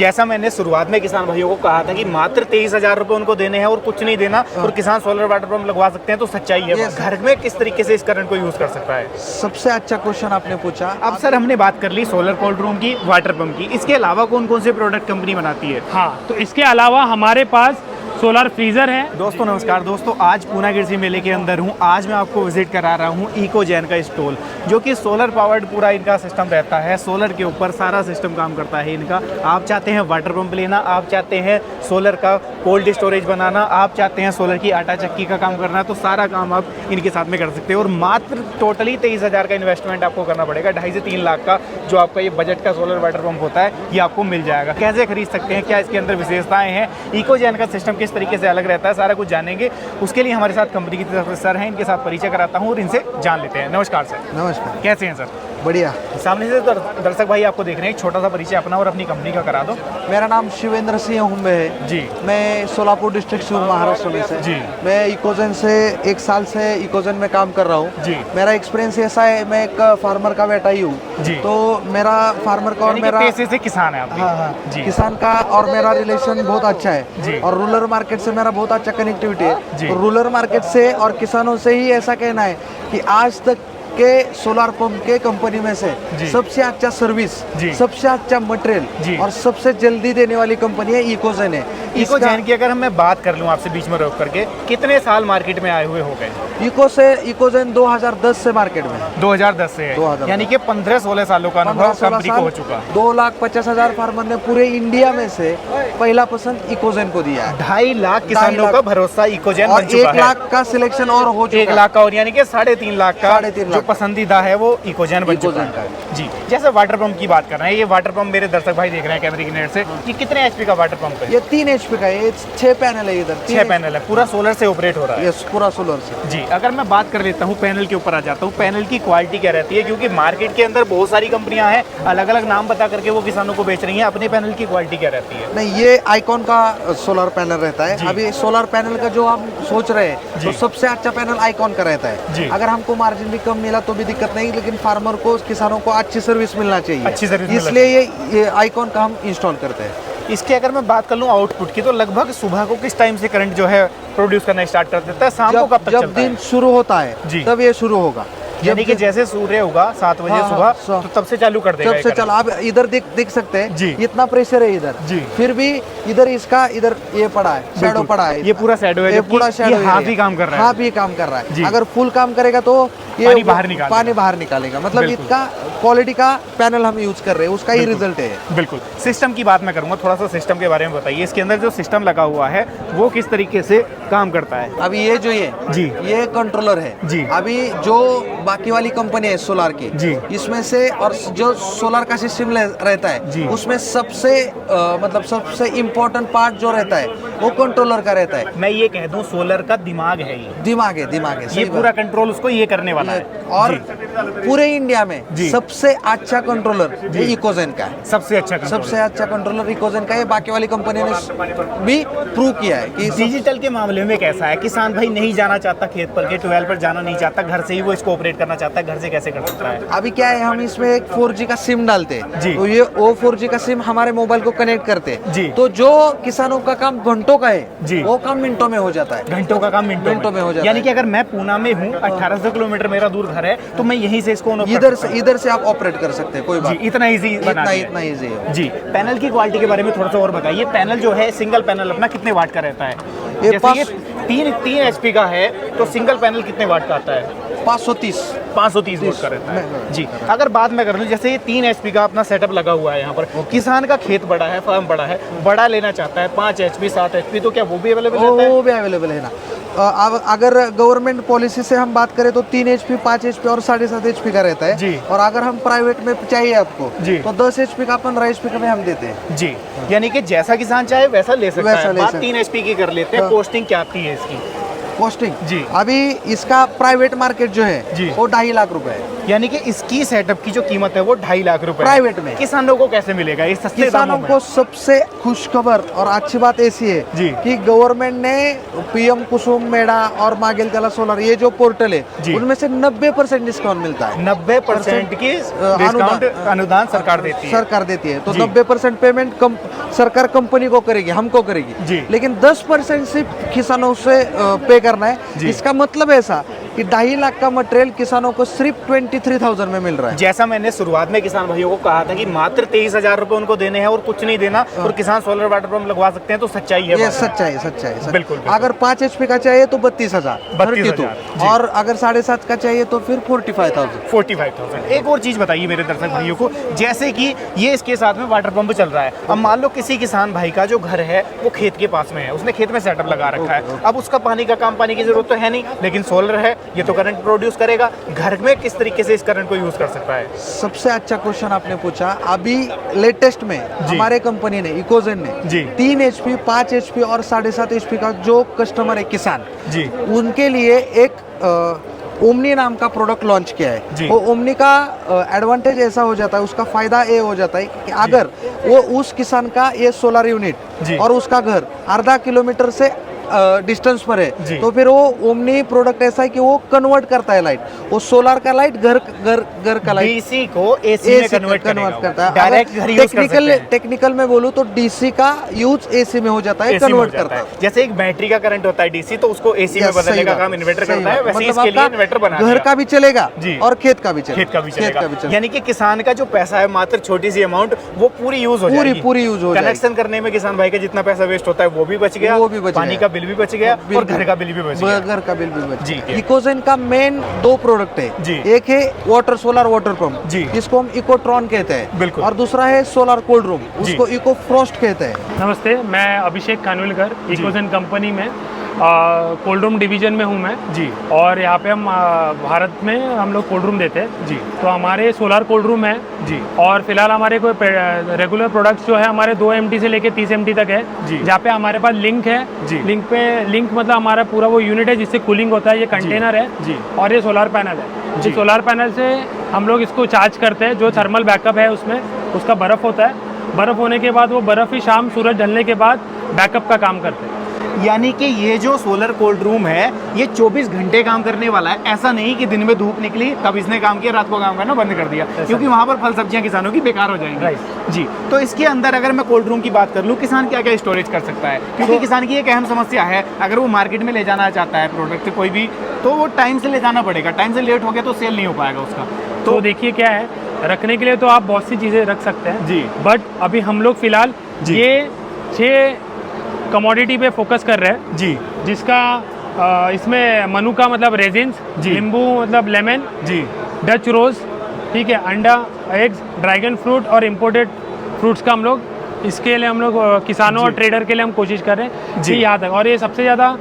जैसा मैंने शुरुआत में किसान भाइयों को कहा था कि मात्र 23,000 रुपए उनको देने हैं और कुछ नहीं देना और किसान सोलर वाटर पंप लगवा सकते हैं, तो सच्चाई है। घर में किस तरीके से इस करंट को यूज कर सकता है? सबसे अच्छा क्वेश्चन आपने पूछा। अब सर हमने बात कर ली सोलर कोल्ड रूम की, वाटर पंप की, इसके अलावा कौन कौन से प्रोडक्ट कंपनी बनाती है? हाँ, तो इसके अलावा हमारे पास सोलर फ्रीजर है। दोस्तों नमस्कार दोस्तों, आज पूना कृषि मेले के अंदर हूँ। आज मैं आपको विजिट करा रहा हूँ इकोजैन का स्टॉल, जो कि सोलर पावर्ड पूरा इनका सिस्टम रहता है। सोलर के ऊपर सारा सिस्टम काम करता है इनका। आप चाहते हैं वाटर पंप लेना, आप चाहते हैं सोलर का कोल्ड स्टोरेज बनाना, आप चाहते हैं सोलर की आटा चक्की का काम करना, तो सारा काम आप इनके साथ में कर सकते हैं। और मात्र टोटली 23,000 का इन्वेस्टमेंट आपको करना पड़ेगा। 2.5 से 3 लाख का जो आपका ये बजट का सोलर वाटर पंप होता है, ये आपको मिल जाएगा। कैसे खरीद सकते हैं, क्या इसके अंदर विशेषताएं हैं, इकोजैन का सिस्टम किस तरीके से अलग रहता है, सारा कुछ जानेंगे। उसके लिए हमारे साथ कंपनी की तरफ से सर हैं, इनके साथ परिचय कराता हूँ और इनसे जान लेते हैं। नमस्कार सर। नमस्कार। कैसे हैं सर? बढ़िया। सामने से दर्शक भाई आपको देख रहे हैं, एक छोटा सा परिचय अपना और अपनी कंपनी का करा दो। मेरा नाम शिवेंद्र सिंह हुम्बे है जी। मैं सोलापुर डिस्ट्रिक्ट से हूँ, महाराष्ट्र में से जी। मैं इकोजन से 1 साल से इकोजन में काम कर रहा हूँ जी। मेरा एक्सपीरियंस ऐसा है, मैं एक फार्मर का बेटा ही हूँ, तो मेरा फार्मर का और यानी कि मेरा पैसे से किसान है आप भी। हाँ हाँ जी। किसान का और मेरा रिलेशन बहुत अच्छा जी। है और रूरल मार्केट से मेरा बहुत अच्छा कनेक्टिविटी जी। है। रूरल मार्केट से और किसानों से ही ऐसा कहना है कि आज तक के सोलर पंप के कंपनी में से जी। सबसे अच्छा सर्विस, जी। सबसे अच्छा जी। मटेरियल और सबसे जल्दी देने वाली कंपनी है इकोजन है। इकोजैन की अगर मैं बात कर लूँ आपसे बीच में रोक करके, कितने साल मार्केट में आए हुए हो गए? इकोजन 2010 से मार्केट में 2010 से है, 2010 यानी कि 15-16 सालों का अनुभव कंपनी को हो चुका। 2,50,000 फार्मर ने पूरे इंडिया में से पहला पसंद इकोजन को दिया है। 2.5 लाख किसानों का भरोसा इकोजैन और बन चुका 1 लाख का सिलेक्शन और हो चुका 1 लाख का, और यानी कि 3.5 लाख का 3.5 जो लाख पसंदीदा है वो इकोजैन बन चुका इकोजैन है। जी। जैसे वाटर पंप की बात कर रहे हैं, ये वाटर पंप मेरे दर्शक भाई देख रहे हैं कैमरे की नेट से, कि कितने एचपी का वाटर पंप है? ये 3 HP का है, 6 पैनल है इधर, 6 पैनल है, पूरा सोलर से ऑपरेट हो रहा है। यस, पूरा सोलर से। जी। अगर मैं बात कर लेता हूँ पैनल के ऊपर आ जाता हूँ, पैनल की क्वालिटी क्या रहती है? क्योंकि मार्केट के अंदर बहुत सारी कंपनियां हैं, अलग अलग नाम बता करके वो किसानों को बेच रही हैं। अपने पैनल की क्वालिटी क्या रहती है? नहीं, ये आइकॉन का सोलर पैनल रहता है। अभी सोलर पैनल का जो हम सोच रहे हैं, तो सबसे अच्छा पैनल आइकॉन का रहता है। अगर हमको मार्जिन भी कम मिला तो भी दिक्कत नहीं, लेकिन फार्मर को, किसानों को अच्छी सर्विस मिलना चाहिए, अच्छी सर्विस, इसलिए ये आइकॉन का हम इंस्टॉल करते हैं। इसके अगर मैं बात कर लूँ आउटपुट की, तो लगभग सुबह को किस टाइम से करंट जो है प्रोड्यूस करना स्टार्ट कर देता है? शाम को कब तक जब चलता है? दिन शुरू होता है जी। तब ये शुरू होगा। यानी कि जैसे सूर्य होगा 7 बजे सुबह, तो तब से चालू कर देगा। जब से चला, आप इधर देख सकते हैं जी। इतना प्रेशर है इधर, जी। फिर भी इधर इसका इधर ये पड़ा है, शैडो पड़ा है। ये पूरा शैडो है, ये पूरा शैडो है। हाथ ही काम कर रहा है। हाथ ही काम कर रहा जी। है। अगर फुल काम करेगा तो ये पानी बाहर निकालेगा। मतलब बिल्कुल। इसका क्वालिटी का पैनल हम यूज कर रहे हैं, उसका ही रिजल्ट है। बिल्कुल। सिस्टम की बात मैं करूंगा, थोड़ा सा सिस्टम के बारे में बताइए। इसके अंदर जो सिस्टम लगा हुआ है वो किस तरीके से काम करता है? अभी ये जो जी। ये कंट्रोलर है जी। अभी जो बाकी वाली कंपनी है सोलर की, जी। इसमें से और जो सोलर का सिस्टम रहता जी। है, उसमें सबसे मतलब सबसे इम्पोर्टेंट पार्ट जो रहता है वो कंट्रोलर का रहता है। मैं ये कह दूं सोलर का दिमाग है ये। दिमाग है ये सही पूरा कंट्रोल उसको ये करने वाला है। और जी। पूरे इंडिया में जी। सबसे अच्छा कंट्रोलर ये इकोजन का है। सबसे अच्छा कंट्रोल। सबसे अच्छा कंट्रोलर इकोजन का है। बाकी वाली कंपनी ने भी प्रूव किया है कि डिजिटल के मामले में कैसा है? किसान भाई नहीं जाना चाहता खेत पर के, 12 पर जाना नहीं चाहता, घर से ही वो इसको ऑपरेट करना चाहता है, घर से कैसे कर सकता है? अभी क्या है, हम इसमें एक 4G का सिम डालते हैं, जी। तो ये वो 4G का सिम हमारे मोबाइल को कनेक्ट करते हैं, जी। तो जो किसानों का काम घंटों का है, जी। वो काम मिनटों में हो जाता है। घंटों का काम मिनटों में हो जाता यानी है। कि अगर मैं पूना में हूँ, 1800 किलोमीटर मेरा दूर घर है, तो मैं यहीं से इसको इधर से आप ऑपरेट कर सकते हैं, कोई बात जी। इतना इजी बना दिया है। इतना इजी है। जी। पैनल की क्वालिटी के बारे में थोड़ा सा और बताइए। पैनल जो है सिंगल पैनल अपना कितने वाट का रहता है? ये जैसे ये 3 HP का है, तो सिंगल पैनल कितने वाट का आता है? 530 वोल्ट का रहता है। जी। अगर बात मैं कर लूँ, जैसे ये 3 HP का अपना सेटअप लगा हुआ है यहाँ पर, किसान का खेत बड़ा है, फार्म बड़ा है, बड़ा लेना चाहता है 5 HP 7 HP, तो क्या वो भी अवेलेबल रहता है? वो भी अवेलेबल है ना। अब अगर गवर्नमेंट पॉलिसी से हम बात करें तो 3 HP 5 HP और 7.5 HP का रहता है जी। और अगर हम प्राइवेट में चाहिए आपको जी। तो 10 HP का 15 HP का भी हम देते हैं। जी। यानी कि जैसा किसान चाहे वैसा ले सकता है। बात 3 HP की कर लेते हैं। हाँ। कॉस्टिंग क्या आती है इसकी? कॉस्टिंग जी। अभी इसका प्राइवेट मार्केट जो है जी। वो 2.5 लाख रुपए है। यानी कि इसकी सेटअप की जो कीमत है वो 2.5 लाख रुपए है। प्राइवेट में। किसानों को कैसे मिलेगा ये सस्ते किसानों दामों में? को सबसे खुशखबर और अच्छी बात ऐसी है जी। कि गवर्नमेंट ने पीएम कुसुम मेड़ा और मागेलकाला सोलर ये जो पोर्टल जी। है उनमें से 90% डिस्काउंट मिलता है। 90% की डिस्काउंट अनुदान सरकार देती है। सरकार देती है तो जी। 90% पेमेंट सरकार कंपनी को करेगी, हमको करेगी जी। लेकिन 10% सिर्फ किसानों से पे करना है। जी। इसका मतलब ऐसा कि 2.5 लाख का मटेरियल किसानों को सिर्फ 23,000 में मिल रहा है। जैसा मैंने शुरुआत में किसान भाइयों को कहा था कि मात्र 23,000 रुपए उनको देने हैं और कुछ नहीं देना और किसान सोलर वाटर पंप लगवा सकते हैं, तो सच्चाई है ये बात। सच्चाई बिल्कुल, बिल्कुल। अगर 5 HP का चाहिए तो 32,000 32,000, जी। और अगर 7.5 का चाहिए तो फिर 45,000। 45,000। एक और चीज बताइए मेरे दर्शक भाइयों को, जैसे कि ये इसके साथ में वाटर पंप चल रहा है। अब मान लो किसी किसान भाई का जो घर है वो खेत के पास में है, उसने खेत में सेटअप लगा रखा है, अब उसका पानी का काम, पानी की जरूरत तो है नहीं, लेकिन सोलर है, ये तो करंट प्रोड्यूस करेगा। घर में किस तरीके से इस करंट को यूज कर सकता है? सबसे अच्छा क्वेश्चन आपने पूछा। अभी लेटेस्ट में हमारे कंपनी ने इकोजेन ने जी। 3 HP, 5 HP और 7.5 HP का जो कस्टमर है किसान जी। उनके लिए एक ओमनी नाम का प्रोडक्ट लॉन्च किया है। जी। वो ओमनी का एडवांटेज ऐसा हो जाता है, उसका फायदा ये हो जाता है कि अगर वो उस किसान का ये सोलर जी। यूनिट और उसका घर आधा किलोमीटर से डिस्टेंस पर जी। है तो फिर वो ओमनी प्रोडक्ट ऐसा है कि वो कन्वर्ट करता है लाइट, वो सोलर का लाइट घर का लाइट डीसी को एसी में कन्वर्ट करता है। डायरेक्ट घर यूज कर सकते हैं। टेक्निकल में बोलूँ तो डीसी का यूज एसी में हो जाता है, AC में हो कन्वर्ट जाता करता है। जैसे एक बैटरी का करंट होता है डीसी, तो उसको एसी में Yes, बदलने सही का बात, काम इन्वर्टर सही करता है, बात। वैसे मतलब इसके लिए आपका इन्वर्टर बना घर दिया। का भी चलेगा जी। और खेत का भी चलेगा। खेत का भी चलेगा। चलेगा। यानी कि किसान का जो पैसा है मात्र छोटी सी अमाउंट वो पूरी यूज हो जाएगी। पूरी यूज हो जाएगी। कनेक्शन करने में किसान भाई का जितना पैसा वेस्ट होता है वो भी बच गया, वो भी बच पानी गया। का बिल भी बच गया और घर का बिल भी बच गया। घर का बिल भी बच जी। गया। इकोजेन का मेन 2 प्रोडक्ट है। जी। एक है वाटर सोलर वाटर पंप, जी। जिसको हम इकोट्रॉन कहते हैं। बिल्कुल। और दूसरा है सोलर कोल्ड रूम, जी। उसको इको फ्रॉस्ट कहते हैं। नमस्ते, मैं अभिषेक खानविलकर, इकोजेन कंपनी में कोल्ड रूम डिवीजन में हूँ मैं जी। और यहाँ पे हम भारत में हम लोग कोल्ड रूम देते हैं जी। तो हमारे सोलर कोल्ड रूम है जी। और फिलहाल हमारे कोई रेगुलर प्रोडक्ट्स जो है हमारे 2 MT से लेके 30 MT तक है, जी। जहाँ पे हमारे पास लिंक है। जी। लिंक मतलब हमारा पूरा वो यूनिट है जिससे कूलिंग होता है, ये कंटेनर है जी। और ये सोलर पैनल है। जी। इस सोलर पैनल से हम लोग इसको चार्ज करते हैं, जो थर्मल बैकअप है उसमें उसका बर्फ़ होता है, बर्फ़ होने के बाद वो बर्फ़ ही शाम सूरज ढलने के बाद बैकअप का काम करते हैं। यानी कि ये जो सोलर कोल्ड रूम है ये 24 घंटे काम करने वाला है। ऐसा नहीं कि दिन में धूप निकली तब इसने काम किया, रात को काम करना बंद कर दिया, क्योंकि वहाँ पर फल सब्जियां किसानों की बेकार हो जाएंगी। राइट। जी। तो इसके अंदर अगर मैं कोल्ड रूम की बात कर लूँ, किसान क्या क्या स्टोरेज कर सकता है? क्योंकि किसान की एक अहम समस्या है, अगर वो मार्केट में ले जाना चाहता है प्रोडक्ट कोई भी, तो वो टाइम से ले जाना पड़ेगा, टाइम से लेट हो गया तो सेल नहीं हो पाएगा उसका। तो देखिए क्या है, रखने के लिए तो आप बहुत सी चीज़ें रख सकते हैं जी। बट अभी हम लोग फिलहाल जी। ये 6 कमोडिटी पे फोकस कर रहे हैं, जी। जिसका इसमें मनुका मतलब रेजिन्स, जी। नींबू मतलब लेमन, जी। डच रोज, ठीक है, अंडा, एग्स, ड्रैगन फ्रूट और इम्पोर्टेड फ्रूट्स का हम लोग इसके लिए हम लोग किसानों और ट्रेडर के लिए हम कोशिश कर रहे हैं जी। कि यहाँ तक। और ये सबसे ज़्यादा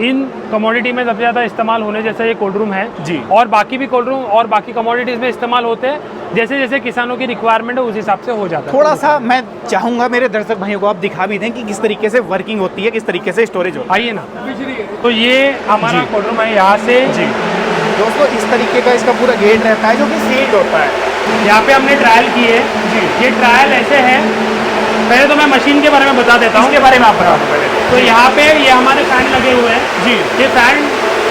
इन कमोडिटी में सबसे ज़्यादा इस्तेमाल होने जैसा ये कोल्ड रूम है जी। और बाकी भी कोल्ड रूम और बाकी कमोडिटीज़ में इस्तेमाल होते हैं, जैसे जैसे किसानों की रिक्वायरमेंट है उस हिसाब से हो जाता है। थोड़ा सा मैं चाहूंगा मेरे दर्शक भाइयों को आप दिखा भी दें कि किस तरीके से वर्किंग होती है, किस तरीके से स्टोरेज होता आइए ना, तो ये हमारा जी। कोल्ड रूम है। यहाँ से है। जी। दोस्तों इस तरीके का इसका पूरा गेट रहता है जो कि सील्ड होता है। यहाँ पे हमने ट्रायल की है जी। ये ट्रायल ऐसे है, पहले तो मैं मशीन के बारे में बता देता हूँ। इसके बारे में आप बता दो पहले। तो यहाँ पे ये हमारे फैन लगे हुए हैं जी। ये फैन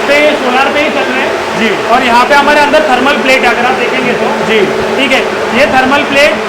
पे सोलर पे ही चल रहे हैं जी। और यहाँ पे हमारे अंदर थर्मल प्लेट अगर आप देखेंगे तो जी। ठीक है, ये थर्मल प्लेट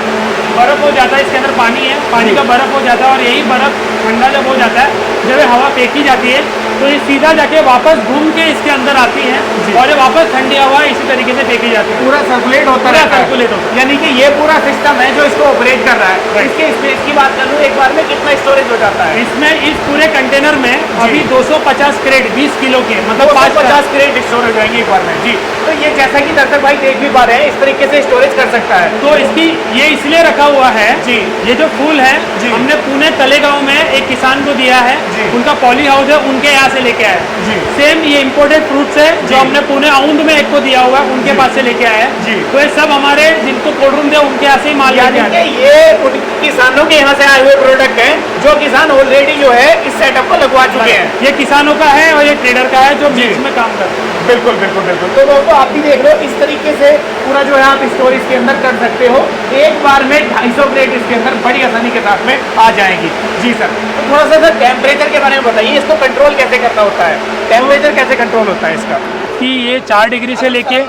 बर्फ हो जाता है, इसके अंदर पानी है, पानी जी। का बर्फ हो जाता है और यही बर्फ ठंडा जब हो जाता है, जब ये हवा फेंकी जाती है तो ये सीधा जाके वापस घूम के इसके अंदर आती है जी। और ये वापस ठंडी हवा इसी तरीके से फेंकी जाती है, पूरा सर्कुलेट होता पूरा रहता है। सर्कुलेट होता है। यानी कि ये पूरा सिस्टम है जो इसको ऑपरेट कर रहा है। Right. इसके स्पेस की बात कर लूँ, एक बार में कितना स्टोरेज हो जाता है? इसमें इस पूरे कंटेनर में अभी 250 क्रेट 20 किलो के मतलब 50 क्रेट स्टोर हो जाएंगे एक बार में। जी। तो ये जैसा कि दर्शक भाई देख भी पा रहे हैं, इस तरीके से स्टोरेज कर सकता है। तो इसकी ये इसलिए रखा हुआ है जी। ये जो फूल है जी। हमने पुणे तलेगांव में एक किसान को दिया है, जी। उनका पॉली हाउस है, उनके यहाँ से लेके आए। जी। सेम ये इम्पोर्टेड फ्रूट्स है जी। जो हमने पुणे औंध में एक को दिया हुआ है, उनके पास से लेके आए हैं। जी। तो ये सब हमारे जिनको कोल्ड रूम दिया उनके यहाँ से ही माल लेके यानी आए। कि ये उन किसानों के यहाँ से आए हुए प्रोडक्ट हैं जो किसान ऑलरेडी जो है इस सेटअप को लगवा चुके हैं। ये किसानों का है और ये ट्रेडर का है जो मिल्स में काम करते हैं। बिल्कुल बिल्कुल बिल्कुल। तो दोस्तों आप भी देख लो, इस तरीके से पूरा जो है आप स्टोर इसके अंदर कर सकते हो। एक बार में 250 प्लेट इसके अंदर बड़ी आसानी के साथ में आ जाएगी। जी सर, तो थोड़ा सा सर टेम्परेचर के बारे में बताइए, इसको कंट्रोल कैसे करना होता है, टेम्परेचर कैसे कंट्रोल होता है इसका? कि ये 4 डिग्री से लेके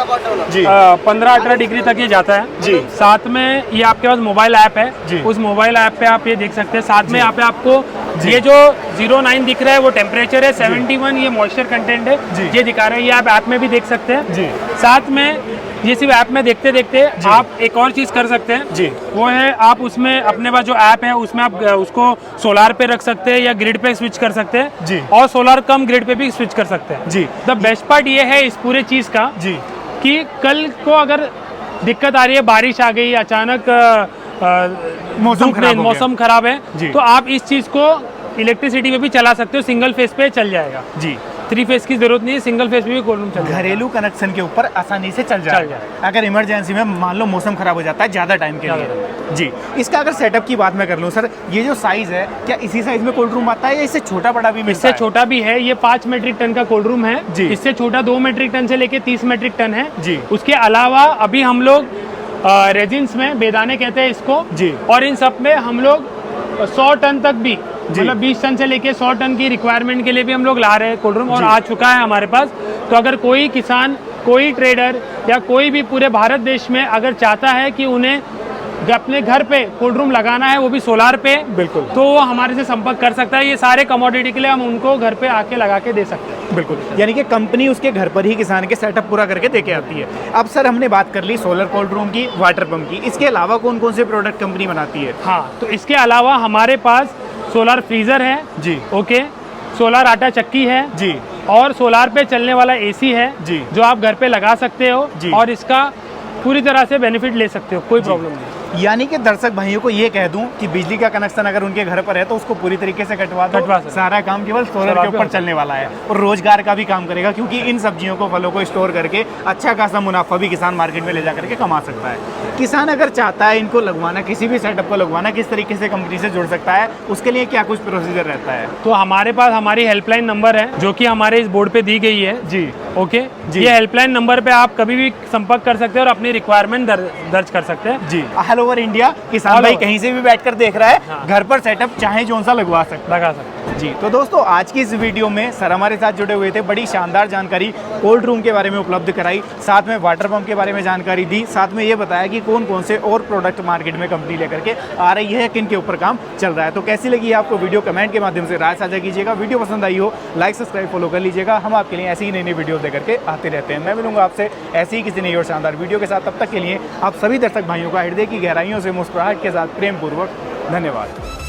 जी 15-18 डिग्री तक ये जाता है। जी। साथ में ये आपके पास मोबाइल ऐप है, जी। उस मोबाइल ऐप पे आप ये देख सकते हैं। साथ में यहाँ पे आपको ये जो 09 दिख रहा है वो टेम्परेचर है, 71 ये मॉइस्चर कंटेंट है, जी। ये दिखा रहा है। ये आप ऐप में भी देख सकते हैं। जी। साथ में ये सिर्फ ऐप में देखते देखते आप एक और चीज़ कर सकते हैं। जी। वो है आप उसमें अपने पास जो ऐप है उसमें आप उसको सोलार पे रख सकते हैं या ग्रिड पे स्विच कर सकते हैं। जी। और सोलार कम ग्रिड पे भी स्विच कर सकते हैं। जी। द बेस्ट पार्ट ये है इस पूरे चीज़ का जी कि कल को अगर दिक्कत आ रही है, बारिश आ गई, अचानक मौसम खराब हो गया। मौसम खराब है, जी। तो आप इस चीज़ को इलेक्ट्रिसिटी में भी चला सकते हो। सिंगल फेस पे चल जाएगा, जी 3 फेस की जरूरत नहीं है, सिंगल फेस पे भी कोल्ड रूम चल जाएगा। घरेलू कनेक्शन के ऊपर आसानी से चल जाएगा। अगर इमरजेंसी में मान लो मौसम खराब हो जाता है ज़्यादा टाइम के लिए। जी, इसका अगर सेटअप की बात मैं कर लूँ सर, ये जो साइज़ है क्या इसी साइज़ में कोल्ड रूम आता है या इससे छोटा बड़ा भी मिलता इससे है? छोटा भी है। ये 5 मेट्रिक टन का कोल्ड रूम है। जी। इससे छोटा 2 मेट्रिक टन से लेके 30 मेट्रिक टन है। जी। उसके अलावा अभी हम लोग रेजिन्स में बेदाने कहते हैं इसको। जी। और इन सब में हम लोग 100 टन तक भी, मतलब 20 टन से लेके 100 टन की रिक्वायरमेंट के लिए भी हम लोग ला रहे हैं कोल्ड रूम, और आ चुका है हमारे पास। तो अगर कोई किसान, कोई ट्रेडर या कोई भी पूरे भारत देश में अगर चाहता है कि उन्हें अपने घर पे कोल्ड रूम लगाना है, वो भी सोलार पे, बिल्कुल, तो वो हमारे से संपर्क कर सकता है। ये सारे कमोडिटी के लिए हम उनको घर पे आके लगा के दे सकते हैं। बिल्कुल, यानी कि कंपनी उसके घर पर ही किसान के सेटअप पूरा करके दे के आती है। अब सर हमने बात कर ली सोलर कोल्ड रूम की, वाटर पंप की, इसके अलावा कौन कौन से प्रोडक्ट कंपनी बनाती है? हाँ, तो इसके अलावा हमारे पास सोलार फ्रीज़र है। जी। ओके, सोलार आटा चक्की है जी। और सोलार पे चलने वाला एसी है जी। जो आप घर पे लगा सकते हो जी। और इसका पूरी तरह से बेनिफिट ले सकते हो, कोई प्रॉब्लम नहीं। यानी कि दर्शक भाइयों को ये कह दूं कि बिजली का कनेक्शन अगर उनके घर पर है तो उसको पूरी तरीके से कटवा सकते। सारा काम केवल सोलर के ऊपर चलने वाला है और रोजगार का भी काम करेगा, क्योंकि इन सब्जियों को, फलों को स्टोर करके अच्छा खासा मुनाफा भी किसान मार्केट में ले जा करके कमा सकता है। किसान अगर चाहता है इनको लगवाना, किसी भी सेटअप को लगवाना, किस तरीके से कंपनी से जुड़ सकता है, उसके लिए क्या कुछ प्रोसीजर रहता है? तो हमारे पास हमारी हेल्पलाइन नंबर है जो कि हमारे इस बोर्ड पे दी गई है। जी। ओके जी। ये हेल्पलाइन नंबर पे आप कभी भी संपर्क कर सकते हैं और अपनी रिक्वायरमेंट दर्ज कर सकते हैं। जी, ऑल ओवर इंडिया किसान भाई कहीं से भी बैठकर देख रहा है, हाँ। घर पर सेटअप चाहे जो सा लगवा सकता है। लगा सकते हैं। जी, तो दोस्तों आज की इस वीडियो में सर हमारे साथ जुड़े हुए थे, बड़ी शानदार जानकारी कोल्ड रूम के बारे में उपलब्ध कराई, साथ में वाटर पंप के बारे में जानकारी दी, साथ में ये बताया कि कौन कौन से और प्रोडक्ट मार्केट में कंपनी लेकर के आ रही है, किन के ऊपर काम चल रहा है। तो कैसी लगी आपको वीडियो, कमेंट के माध्यम से राय साझा कीजिएगा। वीडियो पसंद आई हो लाइक सब्सक्राइब फॉलो कर लीजिएगा। हम आपके लिए ऐसी ही नई नई वीडियो देकर के आते रहते हैं। मैं मिलूंगा आपसे ऐसी ही किसी नई और शानदार वीडियो के साथ। तब तक के लिए आप सभी दर्शक भाइयों का हृदय की गहराइयों से मुस्कुराहट के साथ प्रेम पूर्वक धन्यवाद।